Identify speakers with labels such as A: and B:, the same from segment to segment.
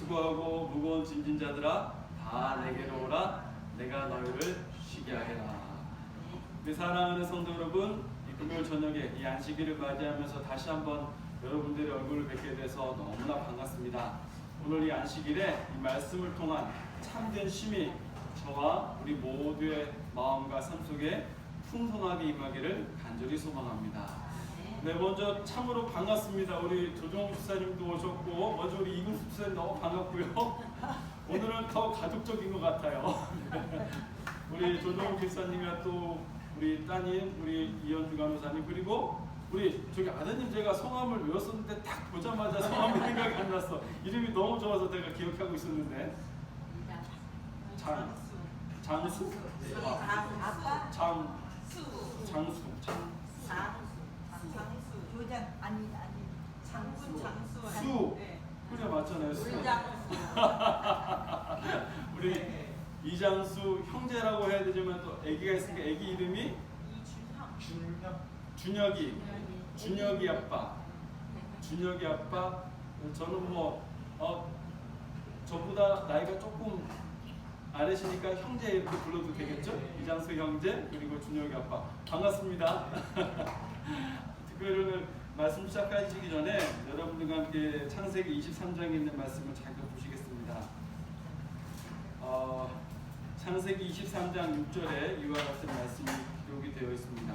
A: 수고하고 무거운 짐진 자들아 다 내게로 오라. 내가 너희를 쉬게 하리라. 우리 사랑하는 성도 여러분, 이 금요일 저녁에 이 안식일을 맞이하면서 다시 한번 여러분들의 얼굴을 뵙게 돼서 너무나 반갑습니다. 오늘 이 안식일에 이 말씀을 통한 참된 쉼이 저와 우리 모두의 마음과 삶 속에 풍성하게 임하기를 간절히 소망합니다. 네, 먼저 참으로 반갑습니다. 우리 조정욱 집사님도 오셨고, 먼저 우리 이근수 집사님 너무 반갑고요. 오늘은 더 가족적인 것 같아요. 우리 조정욱 집사님과 또 우리 따님, 우리 이현주 간호사님, 그리고 우리 저기 아드님, 제가 성함을 외웠었는데 딱 보자마자 성함이 생각이 안 났어. 이름이 너무 좋아서 내가 기억하고 있었는데. 장수? 장수.
B: 교장 아니 장수.
A: 수. 그래 맞잖아요. 수. 우리 이장수 형제라고 해야 되지만 또 아기가 있으니까 아기 이름이 준혁이 아빠. 준혁이 아빠. 저는 저보다 나이가 조금 아래시니까 형제 이렇게 불러도 되겠죠? 이장수 형제, 그리고 준혁이 아빠. 반갑습니다. 특별히 말씀 시작하시기 전에 여러분들과 함께 창세기 23장에 있는 말씀을 잠깐 보시겠습니다. 창세기 23장 6절에 이와 같은 말씀이 기록이 되어 있습니다.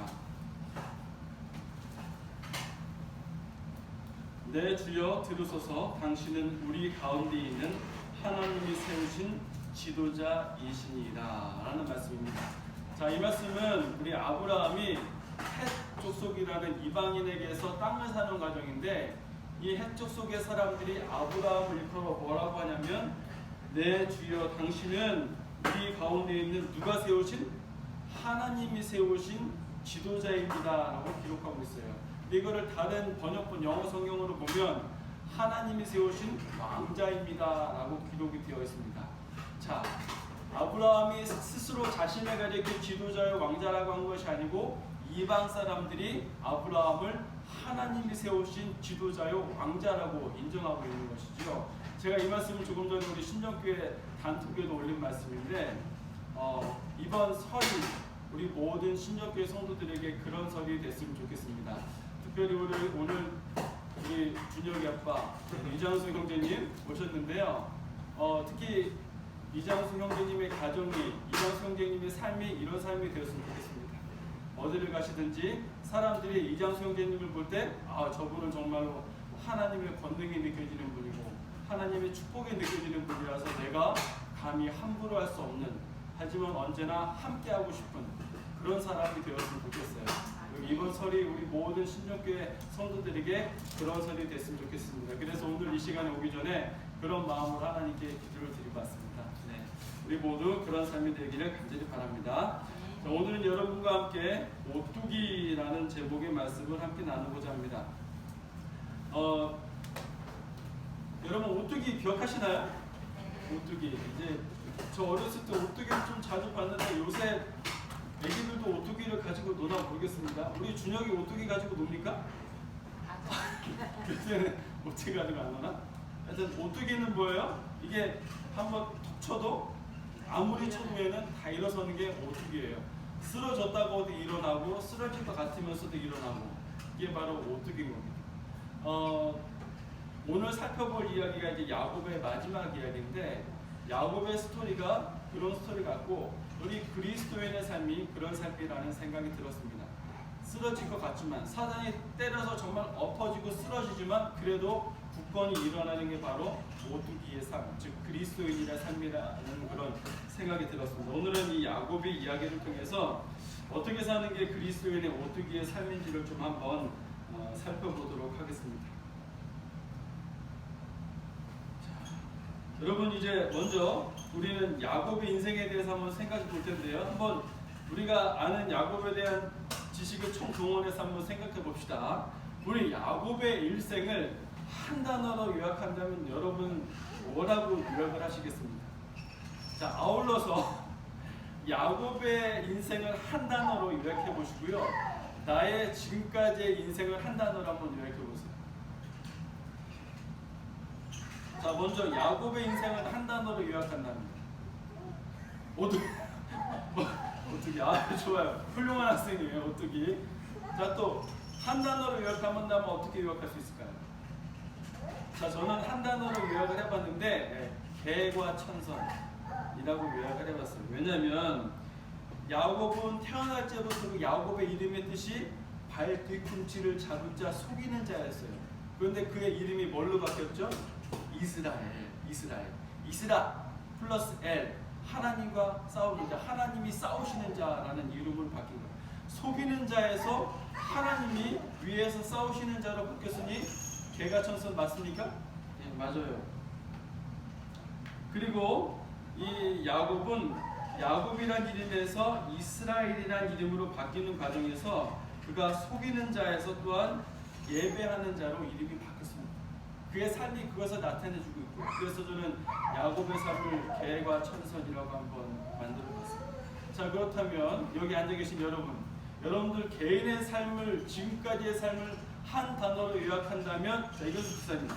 A: 내 주여 들으소서. 당신은 우리 가운데 있는 하나님이 세우신 지도자이시니이다 라는 말씀입니다. 자, 이 말씀은 우리 아브라함이 헷 족속이라는 이방인에게서 땅을 사는 과정인데, 이 헷 족속의 사람들이 아브라함을 일컬어 뭐라고 하냐면, 내 주여 당신은 우리 가운데 있는 누가 세우신? 하나님이 세우신 지도자입니다 라고 기록하고 있어요. 이거를 다른 번역본 영어 성경으로 보면 하나님이 세우신 왕자입니다 라고 기록이 되어 있습니다. 자, 아브라함이 스스로 자신을 가리켜 지도자의 왕자라고 한 것이 아니고 이방 사람들이 아브라함을 하나님이 세우신 지도자요 왕자라고 인정하고 있는 것이죠. 제가 이 말씀을 조금 전에 우리 신정교회 단톡에도 올린 말씀인데, 이번 설이 우리 모든 신정교회 성도들에게 그런 설이 됐으면 좋겠습니다. 특별히 오늘 우리 준혁이 아빠 이장수 형제님 오셨는데요. 특히 이장수 형제님의 가정이, 이장수 형제님의 삶이 이런 삶이 되었으면 좋겠습니다. 어디를 가시든지 사람들이 이장수 형제님을 볼 때 저분은 정말로 하나님의 권능이 느껴지는 분이고 하나님의 축복이 느껴지는 분이라서 내가 감히 함부로 할 수 없는, 하지만 언제나 함께하고 싶은 그런 사람이 되었으면 좋겠어요. 이번 설이 우리 모든 신정교회 성도들에게 그런 설이 됐으면 좋겠습니다. 그래서 오늘 이 시간에 오기 전에 그런 마음으로 하나님께 기도를 드리고 왔습니다. 네. 우리 모두 그런 삶이 되기를 간절히 바랍니다. 자, 오늘은 여러분과 함께 오뚜기라는 제목의 말씀을 함께 나누고자 합니다. 여러분 오뚜기 기억하시나요? 오뚜기. 이제 저 어렸을 때 오뚜기를 좀 자주 봤는데 요새 애기들도 오뚜기를 가지고 노나 모르겠습니다. 우리 준혁이 오뚜기 가지고 놉니까? 요새는 오뚜기 가지고 안 노나? 하여튼 오뚜기는 뭐예요? 이게 한번 툭 쳐도 아무리 쳐도에는 다 일어서는 게 오뚜기예요. 쓰러졌다고 어디 일어나고 쓰러질 것 같으면서도 일어나고, 이게 바로 오뚜기인 겁니다. 오늘 살펴볼 이야기가 이제 야곱의 마지막 이야기인데, 야곱의 스토리가 그런 스토리 같고 우리 그리스도인의 삶이 그런 삶이라는 생각이 들었습니다. 쓰러질 것 같지만, 사단이 때려서 정말 엎어지고 쓰러지지만 그래도 굳건히 일어나는 게 바로 오뚜기의 삶, 즉 그리스도인의 삶이라는 그런 생각이 들었습니다. 오늘은 이 야곱의 이야기를 통해서 어떻게 사는 게 그리스도인의 오뚜기의 삶인지를 좀 한번 살펴보도록 하겠습니다. 여러분, 이제 먼저 우리는 야곱의 인생에 대해서 한번 생각해 볼 텐데요. 한번 우리가 아는 야곱에 대한 지식을 총동원해서 한번 생각해 봅시다. 우리 야곱의 일생을 한 단어로 요약한다면 여러분 뭐라고 요약을 하시겠습니까? 자, 아울러서 야곱의 인생을 한 단어로 요약해 보시고요. 나의 지금까지의 인생을 한 단어로 한번 요약해 보세요. 자, 먼저 야곱의 인생을 한 단어로 요약한답니다. 어떻게? 아, 좋아요. 훌륭한 학생이에요. 어떻게? 자, 또 한 단어로 요약하면 어떻게 요약할 수 있을까요? 자, 저는 한 단어로 요약을 해봤는데 개과 천선이라고 요약을 해봤어요. 왜냐하면 야곱은 태어날 때부터 그 야곱의 이름의 뜻이 발 뒤꿈치를 잡은 자, 속이는 자였어요. 그런데 그의 이름이 뭘로 바뀌었죠? 이스라 플러스 엘, 하나님과 싸우는 자, 하나님이 싸우시는 자라는 이름으로 바뀐 거예요. 속이는 자에서 하나님이 위에서 싸우시는 자로 바뀌었으니 개가 천선 맞습니까? 네, 맞아요. 그리고 이 야곱이란 이름에서 이스라엘이란 이름으로 바뀌는 과정에서 그가 속이는 자에서 또한 예배하는 자로 이름이 바뀌었습니다. 그의 삶이 그것을 나타내주고 있고, 그래서 저는 야곱의 삶을 개과 천선이라고 한번 만들어봤습니다. 자, 그렇다면 여기 앉아 계신 여러분들 개인의 삶을, 지금까지의 삶을 한 단어로 요약한다면 자, 이것은 비슷합니다.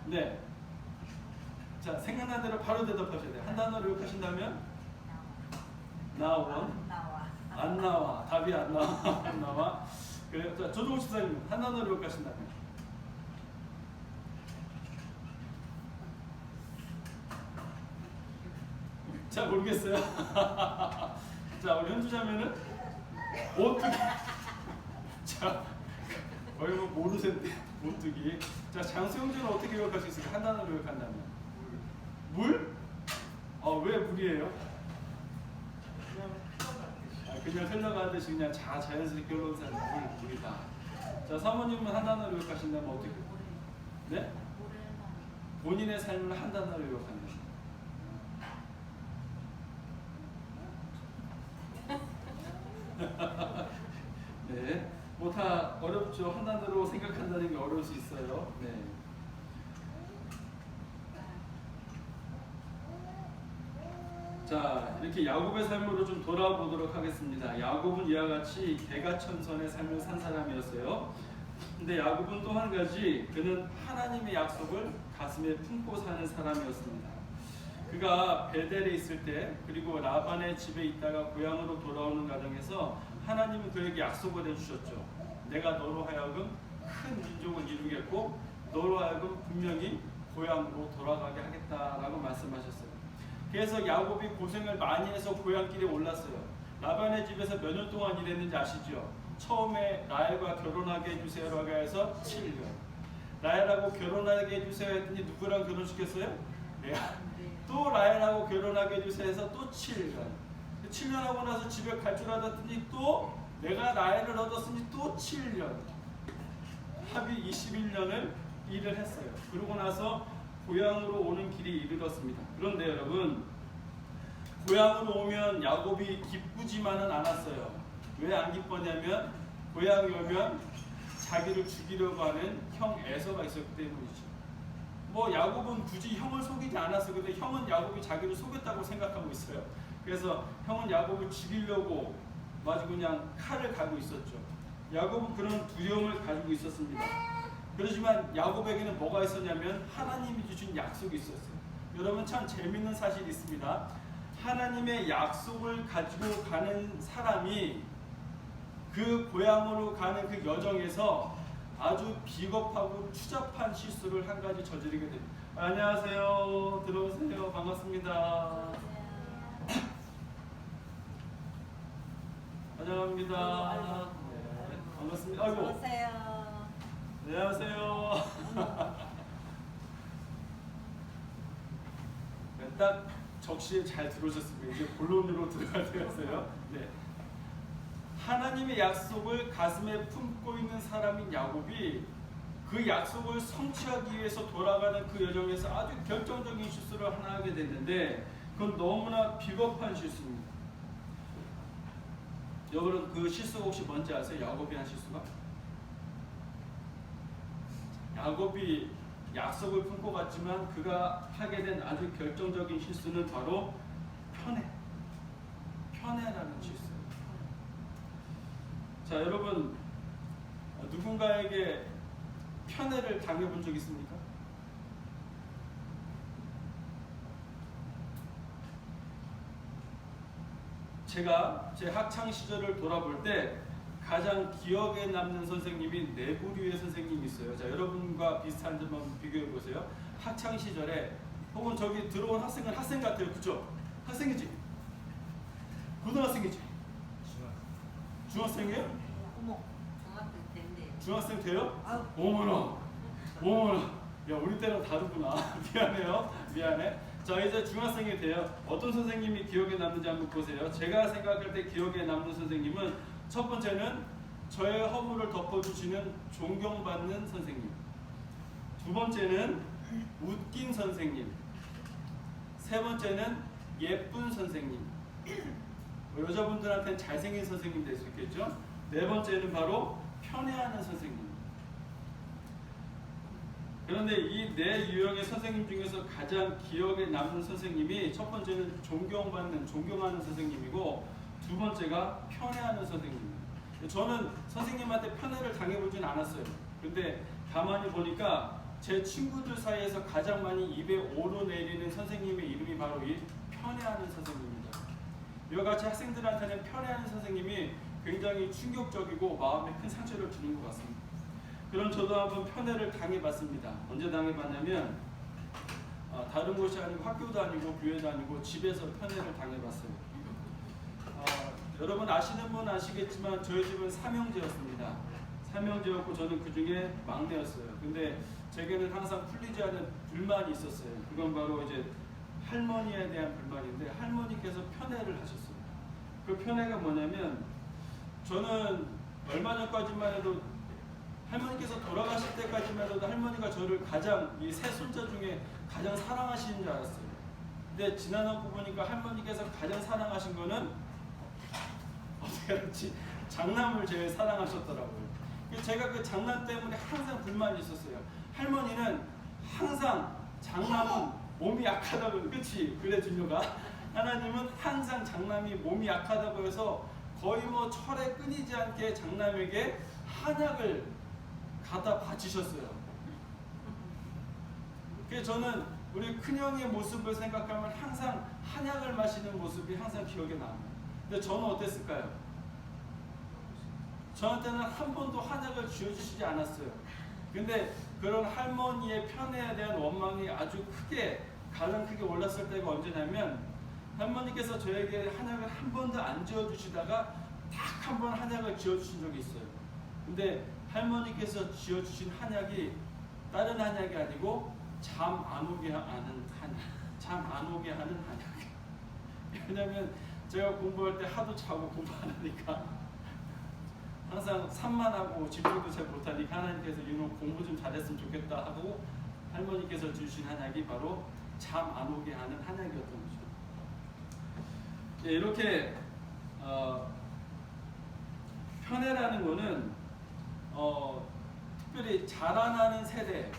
A: 네. 자, 생각난 대로 바로 대답하셔야 돼요. 한 단어로 요약하신다면 안 나와. 답이 안 나와. 안 나와. 그래요. 자, 조종호 집사님 한 단어로 요약하신다면 잘 모르겠어요. 자, 우리 현주자매는 오뚜기. 자, 거의 모르센데 오뚜기. 자, 장수영주는 어떻게 요약할 수 있을까? 한 단어로 요약한다면 물? 왜 물이에요? 그냥 흘러가듯이 그냥 자연스럽게 흘러가는 물이다. 자, 사모님은 한 단어로 요약하신다면 어떻게? 네? 본인의 삶을 한 단어로 요약한다. 네, 뭐 다 어렵죠. 한 단어로 생각한다는 게 어려울 수 있어요. 네. 자, 이렇게 야곱의 삶으로 좀 돌아보도록 하겠습니다. 야곱은 이와 같이 개가천선의 삶을 산 사람이었어요. 근데 야곱은 또 한 가지, 그는 하나님의 약속을 가슴에 품고 사는 사람이었습니다. 그가 베델에 있을 때, 그리고 라반의 집에 있다가 고향으로 돌아오는 과정에서 하나님은 그에게 약속을 해주셨죠. 내가 너로 하여금 큰 민족을 이루겠고 너로 하여금 분명히 고향으로 돌아가게 하겠다라고 말씀하셨어요. 그래서 야곱이 고생을 많이 해서 고향길에 올랐어요. 라반의 집에서 몇 년 동안 일했는지 아시죠? 처음에 라헬과 결혼하게 해주세요라고 해서 7년. 라헬하고 결혼하게 해주세요 했더니 누구랑 결혼시켰어요? 또 라헬하고 결혼하게 해주세요 해서 또 7년. 7년 하고 나서 집에 갈 줄 알았더니 또 내가 라헬을 얻었으니 또 7년. 합의 21년을 일을 했어요. 그러고 나서 고향으로 오는 길이 이르렀습니다. 그런데 여러분, 고향으로 오면 야곱이 기쁘지만은 않았어요. 왜 안 기뻤냐면 고향에 오면 자기를 죽이려고 하는 형 에서가 있었기 때문이죠. 뭐 야곱은 굳이 형을 속이지 않았어요. 근데 형은 야곱이 자기를 속였다고 생각하고 있어요. 그래서 형은 야곱을 죽이려고 아주 그냥 칼을 갈고 있었죠. 야곱은 그런 두려움을 가지고 있었습니다. 그렇지만 야곱에게는 뭐가 있었냐면 하나님이 주신 약속이 있었어요. 여러분, 참 재밌는 사실이 있습니다. 하나님의 약속을 가지고 가는 사람이 그 고향으로 가는 그 여정에서 아주 비겁하고 추잡한 실수를 한 가지 저지르게 됩니다. 안녕하세요. 들어오세요. 반갑습니다. 환영합니다. 네, 반갑습니다. 아이고. 안녕하세요. 네, 딱 적시에 잘 들어오셨습니다. 이제 본론으로 들어갈 때였어요. 네. 하나님의 약속을 가슴에 품고 있는 사람인 야곱이 그 약속을 성취하기 위해서 돌아가는 그 여정에서 아주 결정적인 실수를 하나 하게 됐는데, 그건 너무나 비겁한 실수입니다. 여러분, 그 실수가 혹시 뭔지 아세요? 야곱이 한 실수가? 야곱이 약속을 품고 갔지만 그가 하게 된 아주 결정적인 실수는 바로 편애라는 실수예요. 자, 여러분, 누군가에게 편애를 당해본 적 있습니까? 제가 제 학창 시절을 돌아볼 때 가장 기억에 남는 선생님이 네 부류의 선생님이 있어요. 자, 여러분과 비슷한 점 한번 비교해 보세요. 학창 시절에 혹은 저기 들어온 학생은 학생 같아요. 그죠? 학생이지? 고등학생이지? 중학생이에요?
B: 어머.
C: 중학교 때인데
A: 중학생 돼요?
B: 아우.
A: 어머나, 어머나. 야, 우리 때랑 다르구나. 미안해요. 미안해. 자, 이제 중학생이 돼요. 어떤 선생님이 기억에 남는지 한번 보세요. 제가 생각할 때 기억에 남는 선생님은 첫 번째는 저의 허물을 덮어주시는 존경받는 선생님. 두 번째는 웃긴 선생님. 세 번째는 예쁜 선생님. 여자분들한테는 잘생긴 선생님 될 수 있겠죠. 네 번째는 바로 편애하는 선생님. 그런데 이 네 유형의 선생님 중에서 가장 기억에 남는 선생님이 첫 번째는 존경하는 선생님이고 두 번째가 편애하는 선생님입니다. 저는 선생님한테 편애를 당해보진 않았어요. 근데 가만히 보니까 제 친구들 사이에서 가장 많이 입에 오르내리는 선생님의 이름이 바로 이 편애하는 선생님입니다. 이와 같이 학생들한테는 편애하는 선생님이 굉장히 충격적이고 마음에 큰 상처를 주는 것 같습니다. 그럼 저도 한번 편애를 당해봤습니다. 언제 당해봤냐면 다른 곳이 아니고 학교도 아니고 교회도 아니고 집에서 편애를 당해봤어요. 여러분 아시는 분 아시겠지만 저희 집은 삼형제였습니다. 삼형제였고 저는 그 중에 막내였어요. 근데 제게는 항상 풀리지 않은 불만이 있었어요. 그건 바로 이제 할머니에 대한 불만인데 할머니께서 편애를 하셨어요. 그 편애가 뭐냐면 저는 얼마 전까지만 해도 할머니께서 돌아가실 때까지만 해도 할머니가 저를 가장 이 세 손자 중에 가장 사랑하시는 줄 알았어요. 근데 지나놓고 보니까 할머니께서 가장 사랑하신 거는 어떻게 알았지? 장남을 제일 사랑하셨더라고요. 제가 그 장남 때문에 항상 불만이 있었어요. 할머니는 항상 장남은 몸이 약하다고, 그치? 그래 준효가. 하나님은 항상 장남이 몸이 약하다고 해서 거의 뭐 철에 끊이지 않게 장남에게 한약을 갖다 바치셨어요. 그래서 저는 우리 큰형의 모습을 생각하면 항상 한약을 마시는 모습이 항상 기억에 남아요. 근데 저는 어땠을까요? 저한테는 한 번도 한약을 쥐어주시지 않았어요. 근데 그런 할머니의 편애에 대한 원망이 아주 가장 크게 올랐을 때가 언제냐면 할머니께서 저에게 한약을 한 번도 안 쥐어주시다가 딱 한 번 한약을 쥐어주신 적이 있어요. 근데 할머니께서 쥐어주신 한약이 다른 한약이 아니고 잠 안 오게 하는 한약. 잠 안 오게 하는 한약. 왜냐면 제가 공부할 때 하도 자고 공부 안 하니까 항상 산만하고 집중도 잘 못하니까 하나님께서 이놈 공부 좀 잘했으면 좋겠다 하고 할머니께서 주신 한약이 바로 잠 안 오게 하는 한약이었던 거죠. 예, 이렇게 편애라는 거는 특별히 자라나는 세대,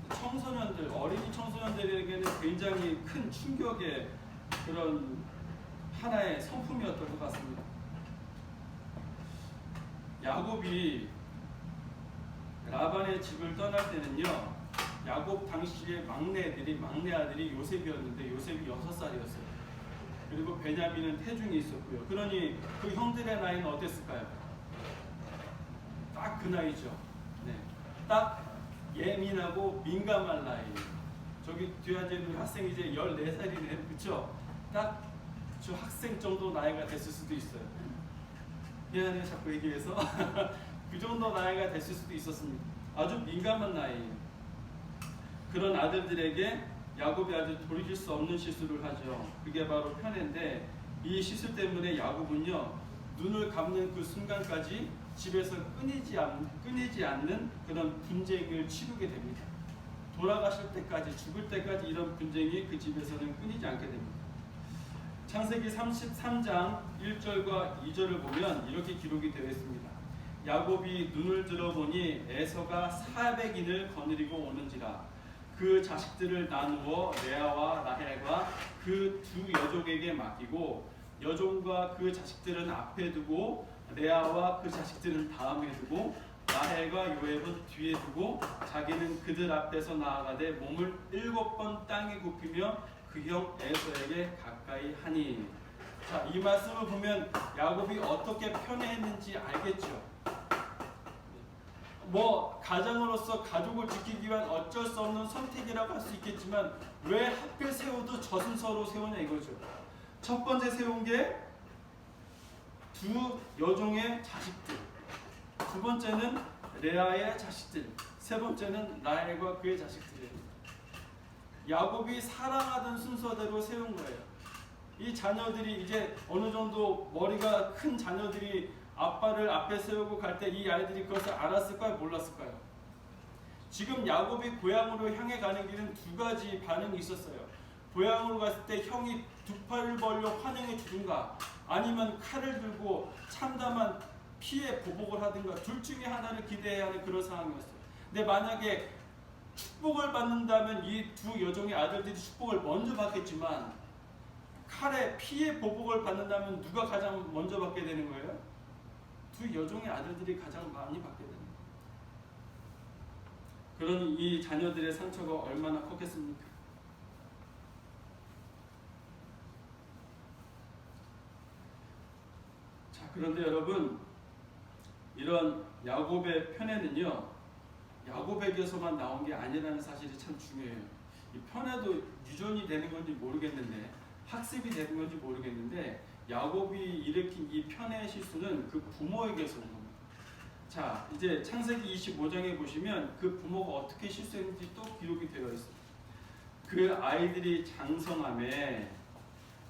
A: 청소년들, 어린이 청소년들에게는 굉장히 큰 충격의 그런 하나의 성품이었던 것 같습니다. 야곱이 라반의 집을 떠날 때는요, 야곱 당시의 막내 아들이 요셉이었는데 요셉이 6살이었어요. 그리고 베냐민은 태중이 있었고요. 그러니 그 형들의 나이는 어땠을까요? 딱 그 나이죠. 네. 딱 예민하고 민감한 나이. 저기 뒤에 앉아있는 학생이 이제 14살이네. 그쵸? 딱 저 학생 정도 나이가 됐을 수도 있어요. 미안해요, 자꾸 얘기해서. 그 정도 나이가 됐을 수도 있었습니다. 아주 민감한 나이예요. 그런 아들들에게 야곱이 아주 돌이킬 수 없는 실수를 하죠. 그게 바로 편애인데 이 실수 때문에 야곱은요, 눈을 감는 그 순간까지 집에서 끊이지 않는 그런 분쟁을 치르게 됩니다. 돌아가실 때까지, 죽을 때까지 이런 분쟁이 그 집에서는 끊이지 않게 됩니다. 창세기 33장 1절과 2절을 보면 이렇게 기록이 되어 있습니다. 야곱이 눈을 들어보니 에서가 400인을 거느리고 오는지라. 그 자식들을 나누어 레아와 라헬과 그 두 여종에게 맡기고 여종과 그 자식들은 앞에 두고 레아와 그 자식들은 다음에 두고 라헬과 요셉은 뒤에 두고 자기는 그들 앞에서 나아가되 몸을 7번 땅에 굽히며 그 형 에서에게 가까이 하니. 자, 이 말씀을 보면 야곱이 어떻게 편애했는지 알겠죠. 뭐 가장으로서 가족을 지키기 위한 어쩔 수 없는 선택이라고 할 수 있겠지만 왜 하필 세워도 저 순서로 세우냐 이거죠. 첫 번째 세운 게 두 여종의 자식들, 두 번째는 레아의 자식들, 세 번째는 라헬과 그의 자식들이에요. 야곱이 사랑하던 순서대로 세운 거예요. 이 자녀들이 이제 어느 정도 머리가 큰 자녀들이 아빠를 앞에 세우고 갈 때 이 아이들이 그것을 알았을까요? 몰랐을까요? 지금 야곱이 고향으로 향해 가는 길은 두 가지 반응이 있었어요. 고향으로 갔을 때 형이 두 팔을 벌려 환영해 주든가 아니면 칼을 들고 참담한 피해 보복을 하든가 둘 중에 하나를 기대해야 하는 그런 상황이었어요. 근데 만약에 축복을 받는다면 이 두 여종의 아들들이 축복을 먼저 받겠지만 칼에 피해 보복을 받는다면 누가 가장 먼저 받게 되는 거예요? 두 여종의 아들들이 가장 많이 받게 됩니다. 그러니 이 자녀들의 상처가 얼마나 컸겠습니까? 자, 그런데 여러분, 이런 야곱의 편애는요, 야곱에게서만 나온 게 아니라는 사실이 참 중요해요. 이 편애도 유전이 되는 건지 모르겠는데, 학습이 되는 건지 모르겠는데, 야곱이 일으킨 이 편애의 실수는 그 부모에게서 온 겁니다. 자, 이제 창세기 25장에 보시면 그 부모가 어떻게 실수했는지 또 기록이 되어 있습니다. 그 아이들이 장성함에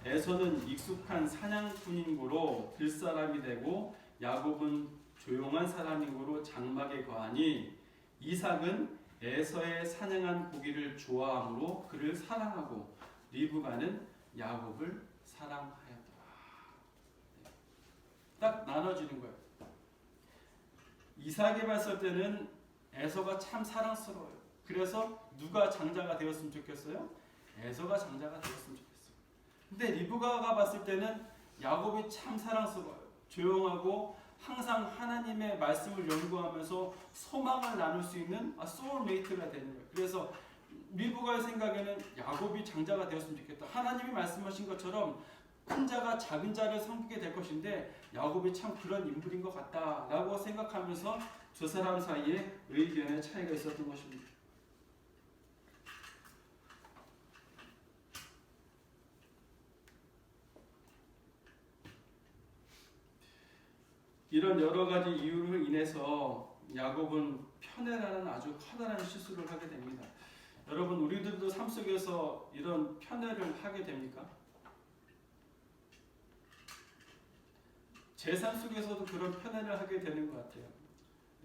A: 에서는 익숙한 사냥꾼인 고로 들사람이 되고 야곱은 조용한 사람인 고로 장막에 거하니 이삭은 에서의 사냥한 고기를 좋아함으로 그를 사랑하고 리브가는 야곱을 사랑하였더라. 딱 나눠지는 거예요. 이삭이 봤을 때는 에서가 참 사랑스러워요. 그래서 누가 장자가 되었으면 좋겠어요? 에서가 장자가 되었으면 좋겠어요. 근데 리브가가 봤을 때는 야곱이 참 사랑스러워요. 조용하고 항상 하나님의 말씀을 연구하면서 소망을 나눌 수 있는 소울메이트가 되는 거예요. 그래서 리브가의 생각에는 야곱이 장자가 되었으면 좋겠다. 하나님이 말씀하신 것처럼 큰 자가 작은 자를 섬기게 될 것인데 야곱이 참 그런 인물인 것 같다라고 생각하면서 두 사람 사이에 의견의 차이가 있었던 것입니다. 이런 여러 가지 이유로 인해서 야곱은 편애라는 아주 커다란 실수를 하게 됩니다. 여러분, 우리들도 삶 속에서 이런 편애를 하게 됩니까? 제 삶 속에서도 그런 편애를 하게 되는 것 같아요.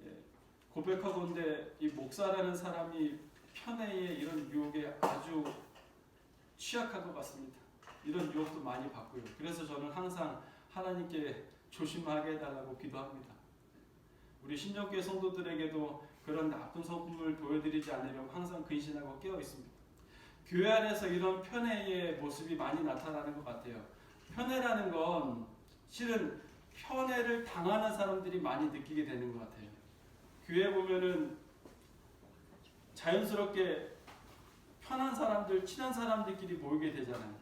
A: 예, 고백하건대 이 목사라는 사람이 편애의 이런 유혹에 아주 취약한 것 같습니다. 이런 유혹도 많이 받고요. 그래서 저는 항상 하나님께 조심하게 해달라고 기도합니다. 우리 신정교회 성도들에게도 그런 나쁜 성품을 보여드리지 않으려고 항상 근신하고 깨어 있습니다. 교회 안에서 이런 편애의 모습이 많이 나타나는 것 같아요. 편애라는 건 실은 편애를 당하는 사람들이 많이 느끼게 되는 것 같아요. 교회 보면은 자연스럽게 편한 사람들, 친한 사람들끼리 모이게 되잖아요.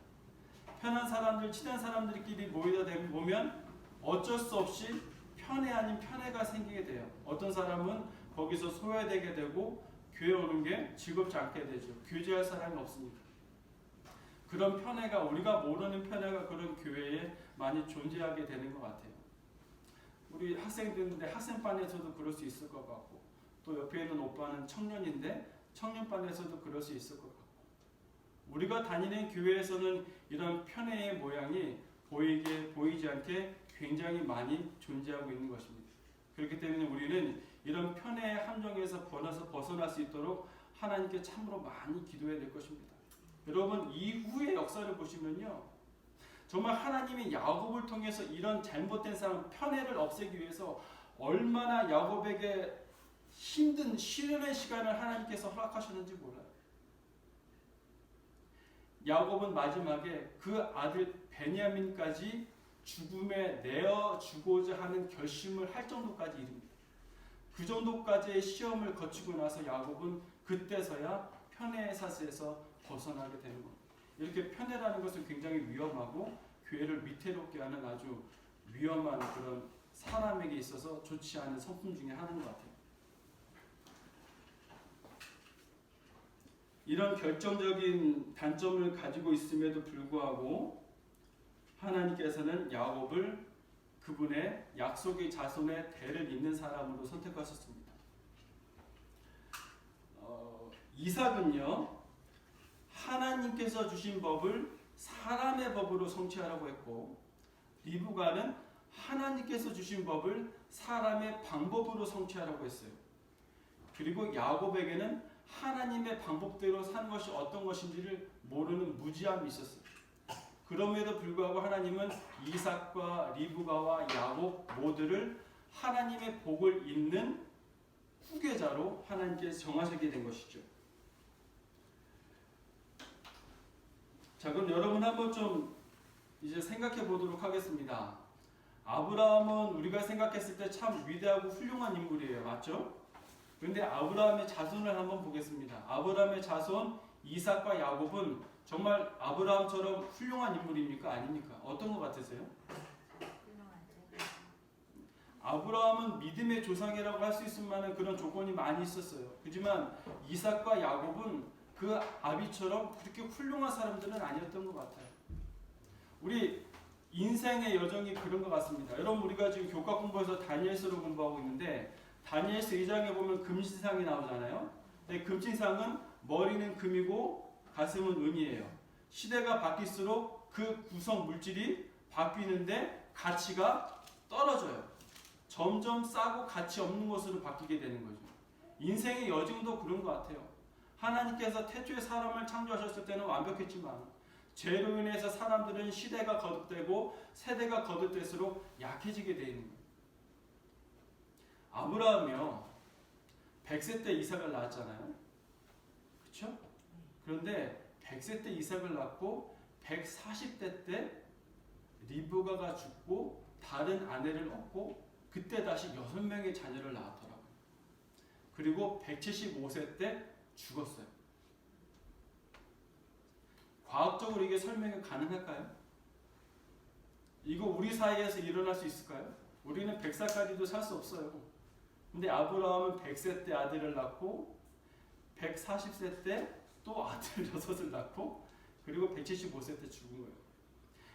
A: 편한 사람들, 친한 사람들끼리 모이다 보면 어쩔 수 없이 편애 아닌 편애가 생기게 돼요. 어떤 사람은 거기서 소외되게 되고 교회 오는 게 즐겁지 않게 되죠. 교제할 사람이 없으니까. 그런 편애가, 우리가 모르는 편애가 그런 교회에 많이 존재하게 되는 것 같아요. 우리 학생들인데 학생반에서도 그럴 수 있을 것 같고, 또 옆에 있는 오빠는 청년인데 청년반에서도 그럴 수 있을 것 같고, 우리가 다니는 교회에서는 이런 편애의 모양이 보이지 않게 굉장히 많이 존재하고 있는 것입니다. 그렇기 때문에 우리는 이런 편애의 함정에서 벗어날 수 있도록 하나님께 참으로 많이 기도해야 될 것입니다. 여러분, 이후의 역사를 보시면요, 정말 하나님이 야곱을 통해서 이런 잘못된 사람, 편애를 없애기 위해서 얼마나 야곱에게 힘든 시련의 시간을 하나님께서 허락하셨는지 몰라요. 야곱은 마지막에 그 아들 베냐민까지 죽음에 내어주고자 하는 결심을 할 정도까지 이릅니다. 그 정도까지의 시험을 거치고 나서 야곱은 그때서야 편애의 사슬에서 벗어나게 되는 겁니다. 이렇게 편애라는 것은 굉장히 위험하고 교회를 위태롭게 하는 아주 위험한 그런 사람에게 있어서 좋지 않은 성품 중에 하나인 것 같아요. 이런 결정적인 단점을 가지고 있음에도 불구하고 하나님께서는 야곱을 그분의 약속의 자손의 대를 잇는 사람으로 선택하셨습니다. 이삭은요, 하나님께서 주신 법을 사람의 법으로 성취하라고 했고, 리브가는 하나님께서 주신 법을 사람의 방법으로 성취하라고 했어요. 그리고 야곱에게는 하나님의 방법대로 사는 것이 어떤 것인지를 모르는 무지함이 있었어요. 그럼에도 불구하고 하나님은 이삭과 리브가와 야곱 모두를 하나님의 복을 잇는 후계자로 하나님께서 정하시게 된 것이죠. 자, 그럼 여러분 한번 좀 이제 생각해 보도록 하겠습니다. 아브라함은 우리가 생각했을 때 참 위대하고 훌륭한 인물이에요. 맞죠? 그런데 아브라함의 자손을 한번 보겠습니다. 아브라함의 자손 이삭과 야곱은 정말 아브라함처럼 훌륭한 인물입니까? 아닙니까? 어떤 것 같으세요? 아브라함은 믿음의 조상이라고 할 수 있을 만한 그런 조건이 많이 있었어요. 하지만 이삭과 야곱은 그 아비처럼 그렇게 훌륭한 사람들은 아니었던 것 같아요. 우리 인생의 여정이 그런 것 같습니다. 여러분, 우리가 지금 교과 공부에서 다니엘서를 공부하고 있는데 다니엘서 2장에 보면 금신상이 나오잖아요. 근데 금신상은 머리는 금이고 가슴은 은이에요. 시대가 바뀔수록 그 구성 물질이 바뀌는데 가치가 떨어져요. 점점 싸고 가치 없는 것으로 바뀌게 되는 거죠. 인생의 여정도 그런 것 같아요. 하나님께서 태초에 사람을 창조하셨을 때는 완벽했지만 죄로 인해서 사람들은 시대가 거듭되고 세대가 거듭될수록 약해지게 되어 있는 거예요. 아브라함이요, 100세 때 이삭을 낳았잖아요. 그렇죠? 그런데 100세 때 이삭을 낳고 140대 때 리브가가 죽고 다른 아내를 얻고 그때 다시 6명의 자녀를 낳았더라고요. 그리고 175세 때 죽었어요. 과학적으로 이게 설명이 가능할까요? 이거 우리 사이에서 일어날 수 있을까요? 우리는 100살까지도 살 수 없어요. 근데 아브라함은 100세 때 아들을 낳고 140세 때 또 아들 6을 낳고 그리고 175세 때 죽은 거예요.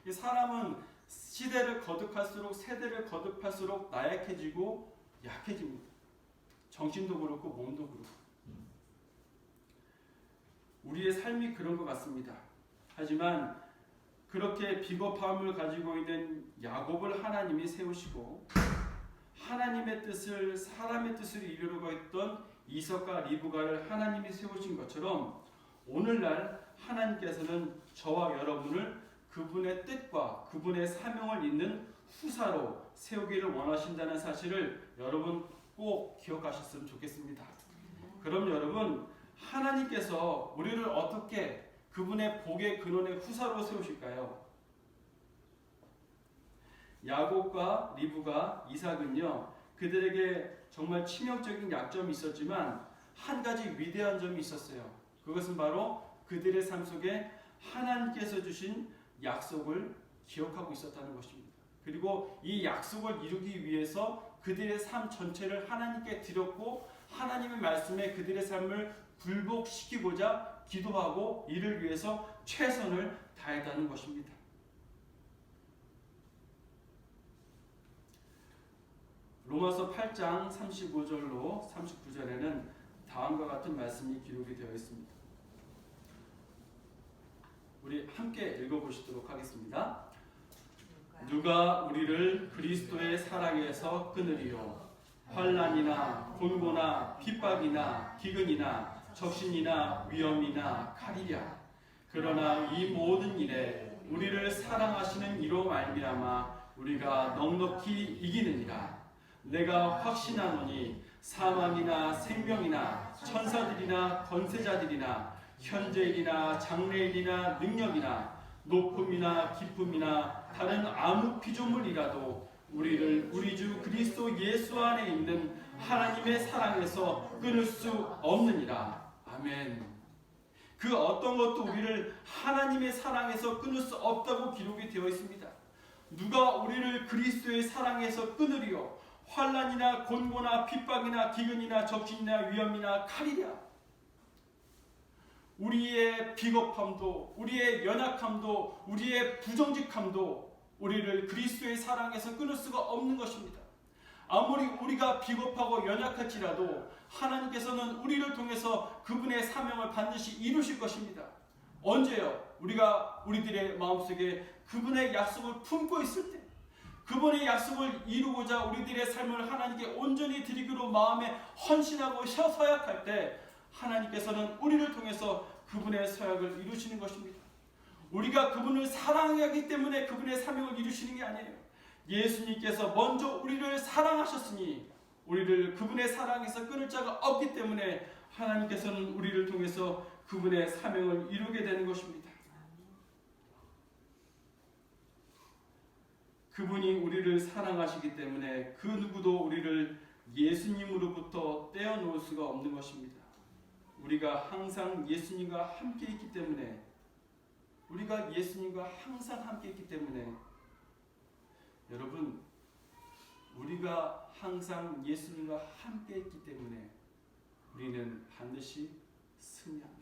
A: 이 사람은 시대를 거듭할수록 세대를 거듭할수록 나약해지고 약해집니다. 정신도 그렇고 몸도 그렇고. 우리의 삶이 그런 것 같습니다. 하지만 그렇게 비겁함을 가지고 있는 야곱을 하나님이 세우시고 하나님의 뜻을 사람의 뜻을 이루려고 했던 이삭과 리브가를 하나님이 세우신 것처럼 오늘날 하나님께서는 저와 여러분을 그분의 뜻과 그분의 사명을 잇는 후사로 세우기를 원하신다는 사실을 여러분 꼭 기억하셨으면 좋겠습니다. 그럼 여러분, 하나님께서 우리를 어떻게 그분의 복의 근원의 후사로 세우실까요? 야곱과 리브가 이삭은요, 그들에게 정말 치명적인 약점이 있었지만 한 가지 위대한 점이 있었어요. 그것은 바로 그들의 삶 속에 하나님께서 주신 약속을 기억하고 있었다는 것입니다. 그리고 이 약속을 이루기 위해서 그들의 삶 전체를 하나님께 드렸고 하나님의 말씀에 그들의 삶을 굴복시키고자 기도하고 이를 위해서 최선을 다했다는 것입니다. 로마서 8장 35절로 39절에는 다음과 같은 말씀이 기록이 되어 있습니다. 우리 함께 읽어보시도록 하겠습니다. 누가 우리를 그리스도의 사랑에서 끊으리요? 환난이나 곤고나 핍박이나 기근이나 적신이나 위험이나 칼이랴. 그러나 이 모든 일에 우리를 사랑하시는 이로 말미암아 우리가 넉넉히 이기느니라. 내가 확신하노니 사망이나 생명이나 천사들이나 권세자들이나 현재일이나 장래일이나 능력이나 높음이나 기쁨이나 다른 아무 피조물이라도 우리를 우리 주 그리스도 예수 안에 있는 하나님의 사랑에서 끊을 수 없느니라. 아멘. 그 어떤 것도 우리를 하나님의 사랑에서 끊을 수 없다고 기록이 되어 있습니다. 누가 우리를 그리스도의 사랑에서 끊으리요? 환난이나 곤고나 핍박이나 기근이나 적신이나 위험이나 칼이랴. 우리의 비겁함도, 우리의 연약함도, 우리의 부정직함도 우리를 그리스도의 사랑에서 끊을 수가 없는 것입니다. 아무리 우리가 비겁하고 연약할지라도 하나님께서는 우리를 통해서 그분의 사명을 반드시 이루실 것입니다. 언제요? 우리가 우리들의 마음속에 그분의 약속을 품고 있을 때, 그분의 약속을 이루고자 우리들의 삶을 하나님께 온전히 드리기로 마음에 헌신하고 서약할 때 하나님께서는 우리를 통해서 그분의 서약을 이루시는 것입니다. 우리가 그분을 사랑하기 때문에 그분의 사명을 이루시는 게 아니에요. 예수님께서 먼저 우리를 사랑하셨으니 우리를 그분의 사랑에서 끊을 자가 없기 때문에 하나님께서는 우리를 통해서 그분의 사명을 이루게 되는 것입니다. 그분이 우리를 사랑하시기 때문에 그 누구도 우리를 예수님으로부터 떼어놓을 수가 없는 것입니다. 우리가 항상 예수님과 함께 있기 때문에, 우리가 예수님과 항상 함께 있기 때문에, 여러분, 우리가 항상 예수님과 함께 있기 때문에 우리는 반드시 승리합니다.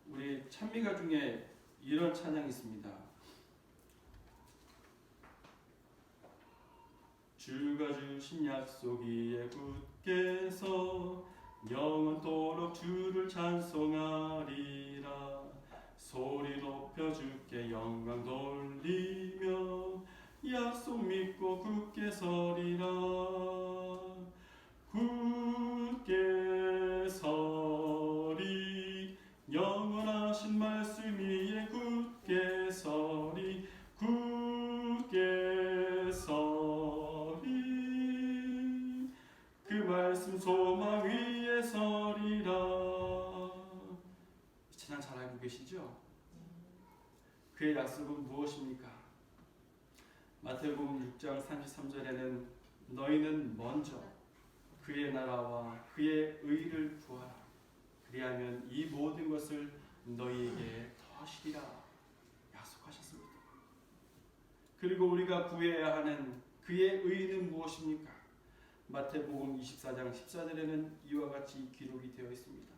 A: 우리 찬미가 중에 이런 찬양이 있습니다. 주가 주신 약속 위에 굳게 서 영원토록 주를 찬송하리라. 소리 높여 주께 영광 돌리며 약속 믿고 굳게 서리라. 굳게 서리 영원하신 말씀 위에 굳게 서리. 굳게 서리 그 말씀 소망 위에 서리라. 이 찬양 잘 알고 계시죠? 그의 약속은 무엇입니까? 마태복음 6장 33절에는 너희는 먼저 그의 나라와 그의 의를 구하라. 그리하면 이 모든 것을 너희에게 더하시리라 약속하셨습니다. 그리고 우리가 구해야 하는 그의 의는 무엇입니까? 마태복음 24장 14절에는 이와 같이 기록이 되어 있습니다.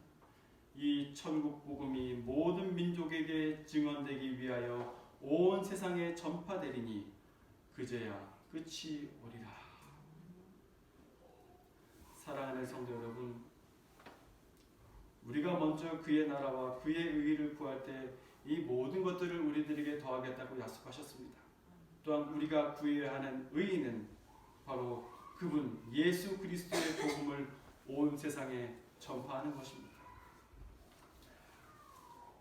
A: 이 천국 복음이 모든 민족에게 증언되기 위하여 온 세상에 전파되리니 그제야 끝이 오리라. 사랑하는 성도 여러분, 우리가 먼저 그의 나라와 그의 의를 구할 때 이 모든 것들을 우리들에게 더하겠다고 약속하셨습니다. 또한 우리가 구해야 하는 의는 바로 그분 예수 그리스도의 복음을 온 세상에 전파하는 것입니다.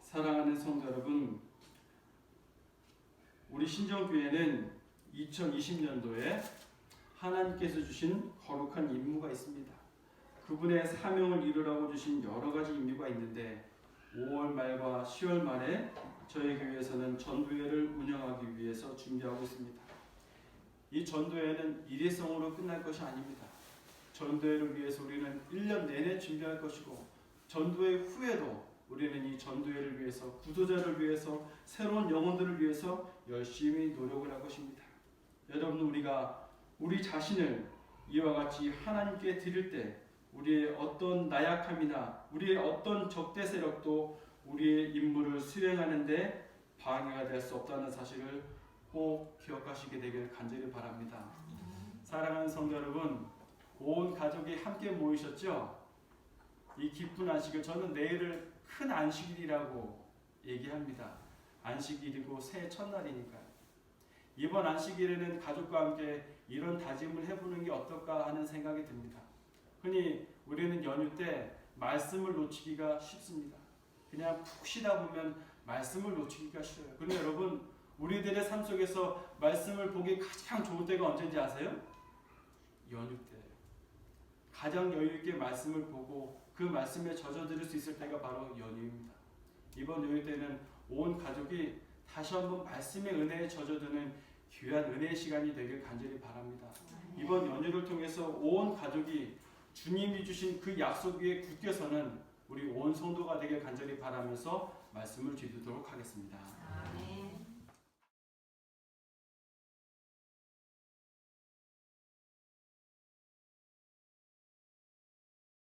A: 사랑하는 성도 여러분, 우리 신정교회는 2020년도에 하나님께서 주신 거룩한 임무가 있습니다. 그분의 사명을 이루라고 주신 여러 가지 임무가 있는데 5월 말과 10월 말에 저희 교회에서는 전도회를 운영하기 위해서 준비하고 있습니다. 이 전도회는 일회성으로 끝날 것이 아닙니다. 전도회를 위해서 우리는 1년 내내 준비할 것이고 전도회 후에도 우리는 이 전도회를 위해서, 구도자를 위해서, 새로운 영혼들을 위해서 열심히 노력을 할 것입니다. 여러분, 우리가 우리 자신을 이와 같이 하나님께 드릴 때 우리의 어떤 나약함이나 우리의 어떤 적대 세력도 우리의 임무를 수행하는 데 방해가 될 수 없다는 사실을 꼭 기억하시게 되길 간절히 바랍니다. 사랑하는 성도 여러분, 온 가족이 함께 모이셨죠? 이 기쁜 안식일, 저는 내일을 큰 안식일이라고 얘기합니다. 안식일이고 새해 첫날이니까요. 이번 안식일에는 가족과 함께 이런 다짐을 해보는 게 어떨까 하는 생각이 듭니다. 흔히 우리는 연휴 때 말씀을 놓치기가 쉽습니다. 그냥 푹 쉬다 보면 말씀을 놓치기가 쉬워요. 그런데 여러분, 우리들의 삶 속에서 말씀을 보기 가장 좋은 때가 언제인지 아세요? 연휴 때. 가장 여유 있게 말씀을 보고 그 말씀에 젖어들 수 있을 때가 바로 연휴입니다. 이번 요일 때는 온 가족이 다시 한번 말씀의 은혜에 젖어드는 귀한 은혜의 시간이 되길 간절히 바랍니다. 이번 연휴를 통해서 온 가족이 주님이 주신 그 약속 위에 굳게 서는 우리 온 성도가 되길 간절히 바라면서 말씀을 드리도록 하겠습니다.
C: 아멘.